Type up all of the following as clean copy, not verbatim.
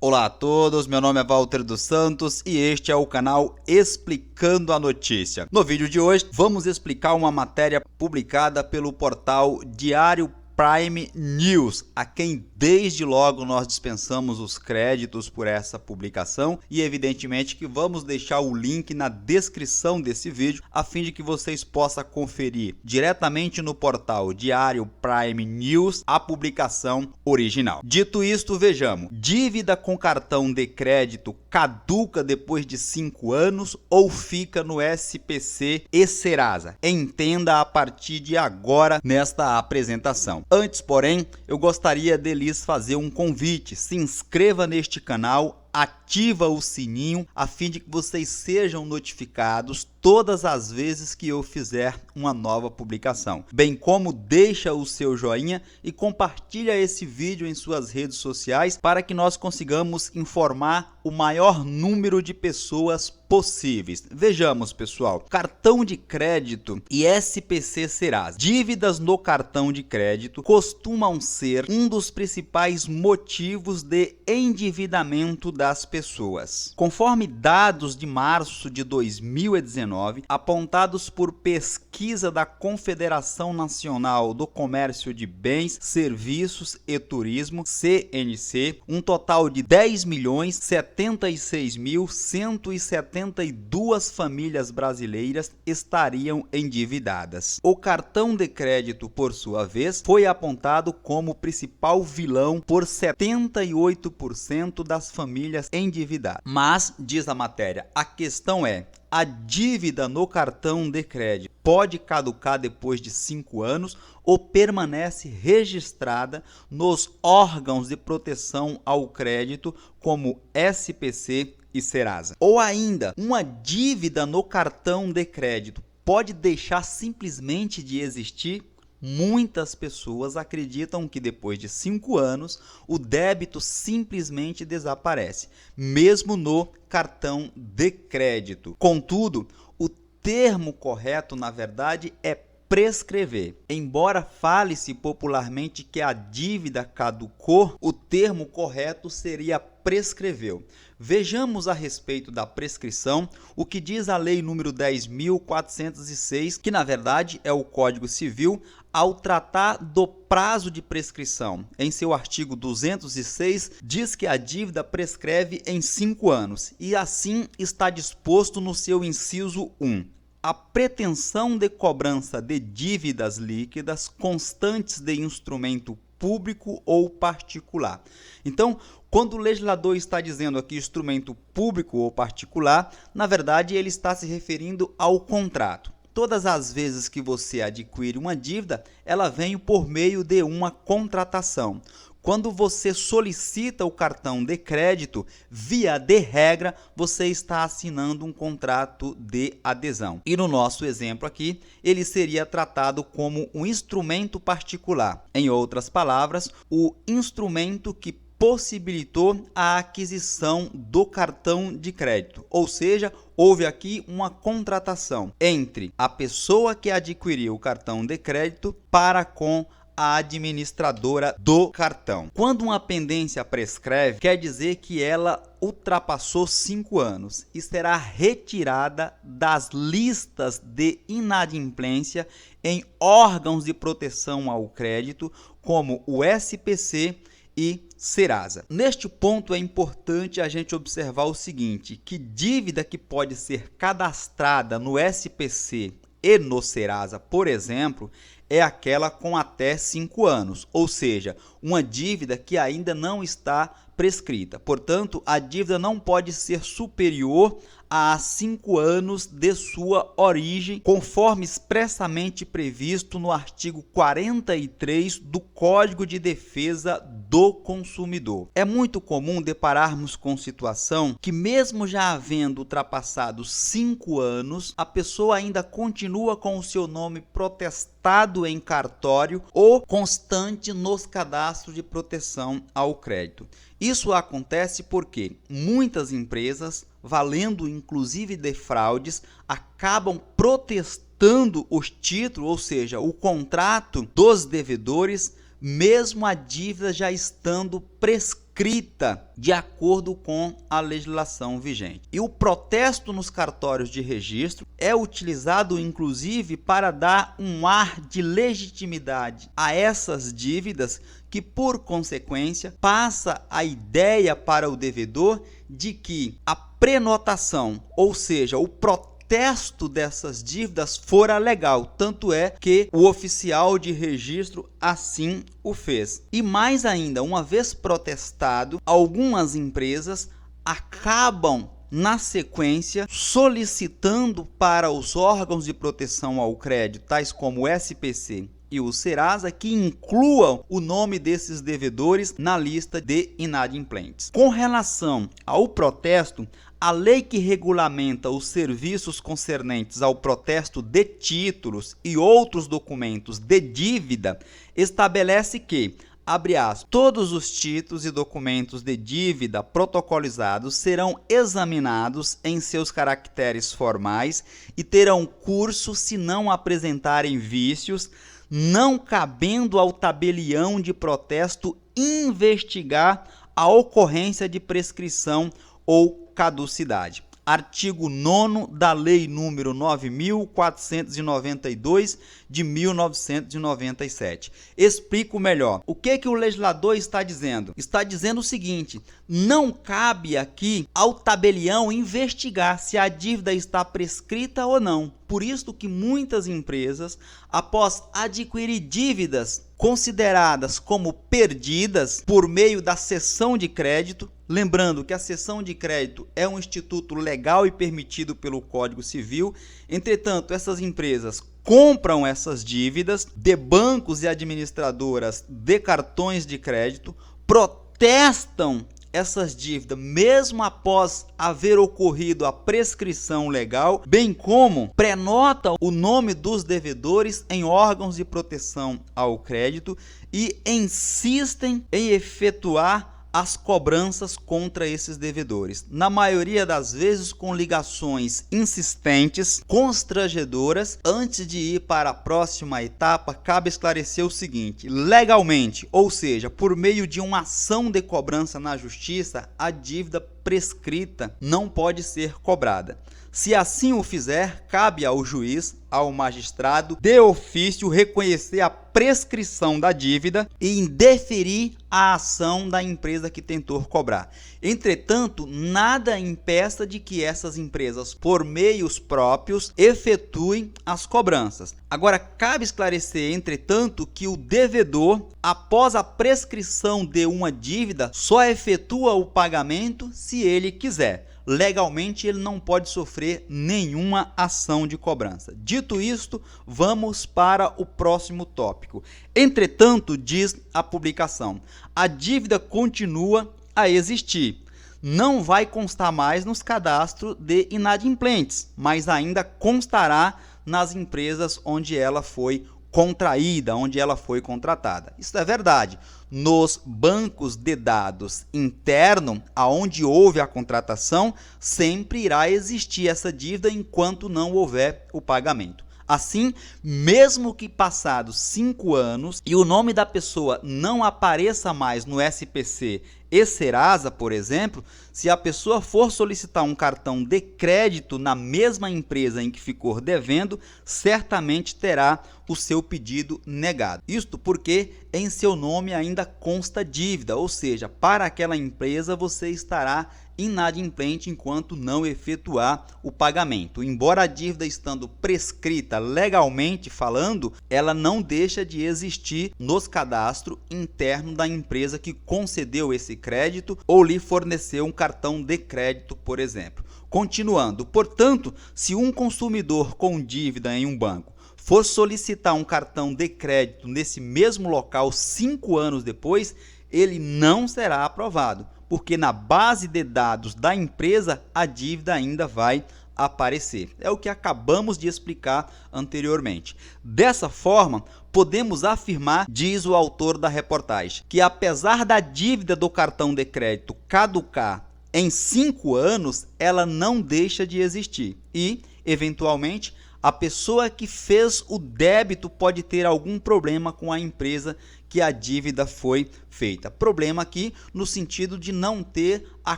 Olá a todos, meu nome é Walter dos Santos e este é o canal Explicando a Notícia. No vídeo de hoje vamos explicar uma matéria publicada pelo portal Diário Prime News, a quem desde logo nós dispensamos os créditos por essa publicação e evidentemente que vamos deixar o link na descrição desse vídeo a fim de que vocês possam conferir diretamente no portal Diário Prime News a publicação original. Dito isto, vejamos: dívida com cartão de crédito caduca depois de 5 anos ou fica no SPC e Serasa? Entenda a partir de agora nesta apresentação. Antes, porém, eu gostaria de lhes fazer um convite. Se inscreva neste canal, ativa o sininho a fim de que vocês sejam notificados todas as vezes que eu fizer uma nova publicação, bem como deixa o seu joinha e compartilha esse vídeo em suas redes sociais para que nós consigamos informar o maior número de pessoas possíveis. Vejamos, pessoal: cartão de crédito e SPC Serasa. Dívidas no cartão de crédito costumam ser um dos principais motivos de endividamento das pessoas. Conforme dados de março de 2019, apontados por pesquisa da Confederação Nacional do Comércio de Bens, Serviços e Turismo, CNC, um total de 10.076.172 famílias brasileiras estariam endividadas. O cartão de crédito, por sua vez, foi apontado como principal vilão por 78% das famílias endividadas. Mas, diz a matéria, a questão é: a dívida no cartão de crédito pode caducar depois de 5 anos ou permanece registrada nos órgãos de proteção ao crédito como SPC e Serasa? Ou ainda, uma dívida no cartão de crédito pode deixar simplesmente de existir? Muitas pessoas acreditam que depois de 5 anos o débito simplesmente desaparece, mesmo no cartão de crédito. Contudo, o termo correto, na verdade, é prescrever. Embora fale-se popularmente que a dívida caducou, o termo correto seria prescreveu. Vejamos a respeito da prescrição o que diz a Lei número 10.406, que na verdade é o Código Civil, ao tratar do prazo de prescrição. Em seu artigo 206, diz que a dívida prescreve em 5 anos e assim está disposto no seu inciso 1. A pretensão de cobrança de dívidas líquidas constantes de instrumento público ou particular. Então, quando o legislador está dizendo aqui instrumento público ou particular, na verdade ele está se referindo ao contrato. Todas as vezes que você adquire uma dívida, ela vem por meio de uma contratação. Quando você solicita o cartão de crédito, via de regra, você está assinando um contrato de adesão. E no nosso exemplo aqui, ele seria tratado como um instrumento particular. Em outras palavras, o instrumento que possibilitou a aquisição do cartão de crédito. Ou seja, houve aqui uma contratação entre a pessoa que adquiriu o cartão de crédito para com a administradora do cartão. Quando uma pendência prescreve, quer dizer que ela ultrapassou 5 anos e será retirada das listas de inadimplência em órgãos de proteção ao crédito, como o SPC e Serasa. Neste ponto é importante a gente observar o seguinte, que dívida que pode ser cadastrada no SPC e no Serasa, por exemplo, é aquela com até 5 anos, ou seja, uma dívida que ainda não está prescrita. Portanto, a dívida não pode ser superior a 5 anos de sua origem, conforme expressamente previsto no artigo 43 do Código de Defesa do Consumidor. É muito comum depararmos com situação que, mesmo já havendo ultrapassado 5 anos, a pessoa ainda continua com o seu nome protestado em cartório ou constante nos cadastros de proteção ao crédito. Isso acontece porque muitas empresas, valendo inclusive de fraudes, acabam protestando os títulos, ou seja, o contrato dos devedores, mesmo a dívida já estando prescrita prescrita de acordo com a legislação vigente. E o protesto nos cartórios de registro é utilizado inclusive para dar um ar de legitimidade a essas dívidas, que por consequência passa a ideia para o devedor de que a prenotação, ou seja, o protesto dessas dívidas fora legal, tanto é que o oficial de registro assim o fez. E mais ainda, uma vez protestado, algumas empresas acabam na sequência solicitando para os órgãos de proteção ao crédito, tais como o SPC e o Serasa, que incluam o nome desses devedores na lista de inadimplentes. Com relação ao protesto, a lei que regulamenta os serviços concernentes ao protesto de títulos e outros documentos de dívida estabelece que, abre aspas, todos os títulos e documentos de dívida protocolizados serão examinados em seus caracteres formais e terão curso se não apresentarem vícios, não cabendo ao tabelião de protesto investigar a ocorrência de prescrição ou caducidade. Artigo 9º da Lei nº 9.492 de 1997. Explico melhor. O que o legislador está dizendo? Está dizendo o seguinte: não cabe aqui ao tabelião investigar se a dívida está prescrita ou não. Por isso que muitas empresas, após adquirir dívidas consideradas como perdidas por meio da cessão de crédito, lembrando que a cessão de crédito é um instituto legal e permitido pelo Código Civil, entretanto, essas empresas compram essas dívidas de bancos e administradoras de cartões de crédito, protestam essas dívidas mesmo após haver ocorrido a prescrição legal, bem como prenotam o nome dos devedores em órgãos de proteção ao crédito e insistem em efetuar as cobranças contra esses devedores, na maioria das vezes com ligações insistentes, constrangedoras. Antes de ir para a próxima etapa, cabe esclarecer o seguinte: legalmente, ou seja, por meio de uma ação de cobrança na justiça, a dívida prescrita não pode ser cobrada. Se assim o fizer, cabe ao juiz, ao magistrado, de ofício reconhecer a prescrição da dívida e indeferir a ação da empresa que tentou cobrar. Entretanto, nada impeça de que essas empresas, por meios próprios, efetuem as cobranças. Agora, cabe esclarecer, entretanto, que o devedor, após a prescrição de uma dívida, só efetua o pagamento se ele quiser. Legalmente, ele não pode sofrer nenhuma ação de cobrança. Dito isto, vamos para o próximo tópico. Entretanto, diz a publicação, a dívida continua a existir. Não vai constar mais nos cadastros de inadimplentes, mas ainda constará nas empresas onde ela foi contraída, onde ela foi contratada. Isso é verdade. Nos bancos de dados internos, aonde houve a contratação, sempre irá existir essa dívida enquanto não houver o pagamento. Assim, mesmo que passados 5 anos e o nome da pessoa não apareça mais no SPC e Serasa, por exemplo, se a pessoa for solicitar um cartão de crédito na mesma empresa em que ficou devendo, certamente terá o seu pedido negado. Isto porque em seu nome ainda consta dívida, ou seja, para aquela empresa você estará inadimplente enquanto não efetuar o pagamento. Embora a dívida estando prescrita legalmente falando, ela não deixa de existir nos cadastros internos da empresa que concedeu esse crédito ou lhe forneceu um cartão de crédito, por exemplo. Continuando, portanto, se um consumidor com dívida em um banco for solicitar um cartão de crédito nesse mesmo local 5 anos depois, ele não será aprovado, porque na base de dados da empresa a dívida ainda vai aparecer. É o que acabamos de explicar anteriormente. Dessa forma, podemos afirmar, diz o autor da reportagem, que apesar da dívida do cartão de crédito caducar em 5 anos, ela não deixa de existir e, eventualmente, a pessoa que fez o débito pode ter algum problema com a empresa que a dívida foi feita. Problema aqui no sentido de não ter a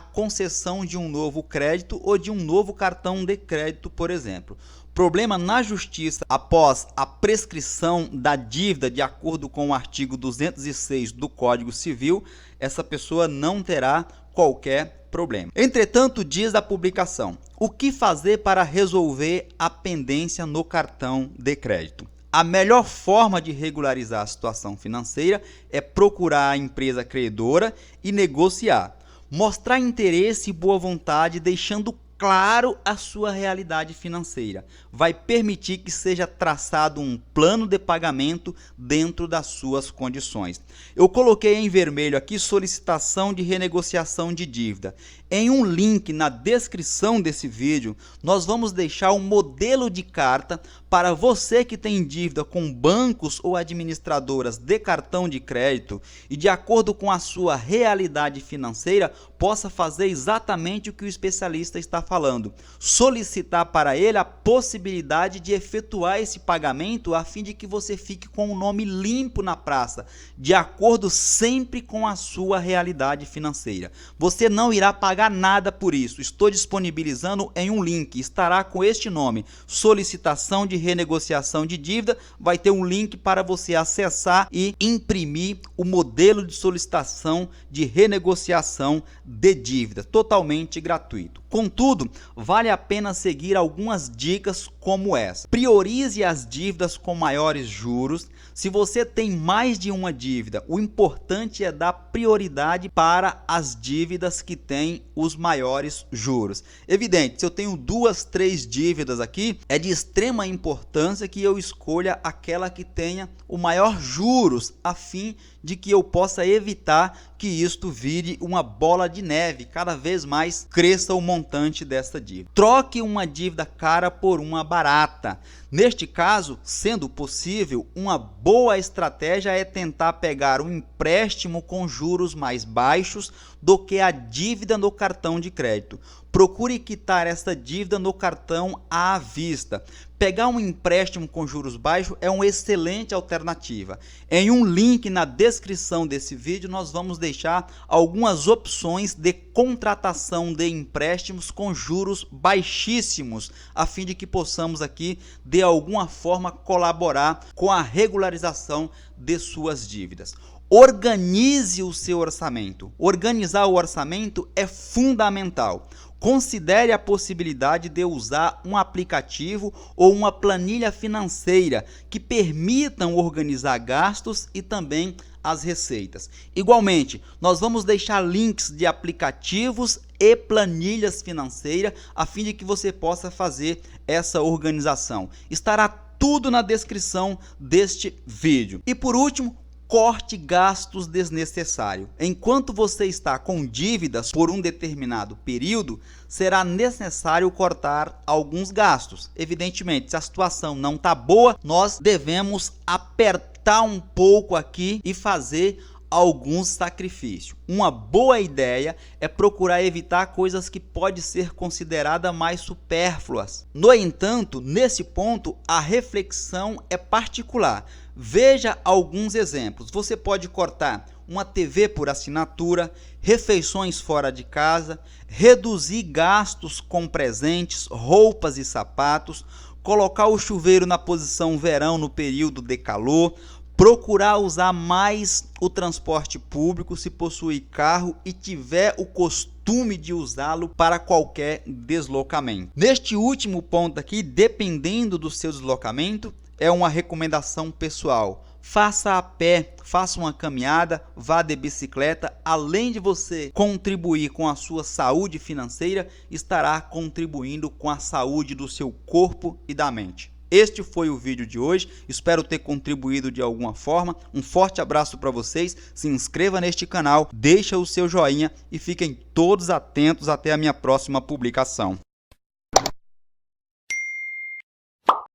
concessão de um novo crédito ou de um novo cartão de crédito, por exemplo. Problema na justiça após a prescrição da dívida de acordo com o artigo 206 do Código Civil, essa pessoa não terá qualquer problema. Entretanto, diz a publicação: o que fazer para resolver a pendência no cartão de crédito? A melhor forma de regularizar a situação financeira é procurar a empresa credora e negociar. Mostrar interesse e boa vontade, deixando claro a sua realidade financeira. Vai permitir que seja traçado um plano de pagamento dentro das suas condições. Eu coloquei em vermelho aqui solicitação de renegociação de dívida. Em um link na descrição desse vídeo, nós vamos deixar um modelo de carta para você que tem dívida com bancos ou administradoras de cartão de crédito e, de acordo com a sua realidade financeira, possa fazer exatamente o que o especialista está falando. Solicitar para ele a possibilidade de efetuar esse pagamento a fim de que você fique com o nome limpo na praça, de acordo sempre com a sua realidade financeira. Você não irá pagar nada por isso. Estou disponibilizando em um link, estará com este nome: solicitação de renegociação de dívida. Vai ter um link para você acessar e imprimir o modelo de solicitação de renegociação de dívida, totalmente gratuito. Contudo, vale a pena seguir algumas dicas como essa. Priorize as dívidas com maiores juros. Se você tem mais de uma dívida, o importante é dar prioridade para as dívidas que têm os maiores juros. Evidente, se eu tenho 2, 3 dívidas aqui, é de extrema importância que eu escolha aquela que tenha o maior juros, a fim de que eu possa evitar que isto vire uma bola de neve, cada vez mais cresça o montante dessa dívida. Troque uma dívida cara por uma barata. Neste caso, sendo possível, uma boa estratégia é tentar pegar um empréstimo com juros mais baixos do que a dívida no cartão de crédito. Procure quitar essa dívida no cartão à vista. Pegar um empréstimo com juros baixos é uma excelente alternativa. Em um link na descrição desse vídeo, nós vamos deixar algumas opções de contratação de empréstimos com juros baixíssimos, a fim de que possamos aqui, de alguma forma, colaborar com a regularização de suas dívidas. Organize o seu orçamento. Organizar o orçamento é fundamental. Considere a possibilidade de usar um aplicativo ou uma planilha financeira que permitam organizar gastos e também as receitas. Igualmente, nós vamos deixar links de aplicativos e planilhas financeiras a fim de que você possa fazer essa organização. Estará tudo na descrição deste vídeo. E por último, corte gastos desnecessários. Enquanto você está com dívidas por um determinado período, será necessário cortar alguns gastos. Evidentemente, se a situação não está boa, nós devemos apertar um pouco aqui e fazer alguns sacrifícios. Uma boa ideia é procurar evitar coisas que podem ser consideradas mais supérfluas. No entanto, nesse ponto, a reflexão é particular. Veja alguns exemplos. Você pode cortar uma TV por assinatura, refeições fora de casa, reduzir gastos com presentes, roupas e sapatos, colocar o chuveiro na posição verão no período de calor, procurar usar mais o transporte público se possuir carro e tiver o costume de usá-lo para qualquer deslocamento. Neste último ponto aqui, dependendo do seu deslocamento, é uma recomendação pessoal. Faça a pé, faça uma caminhada, vá de bicicleta. Além de você contribuir com a sua saúde financeira, estará contribuindo com a saúde do seu corpo e da mente. Este foi o vídeo de hoje, espero ter contribuído de alguma forma. Um forte abraço para vocês, se inscreva neste canal, deixa o seu joinha e fiquem todos atentos até a minha próxima publicação.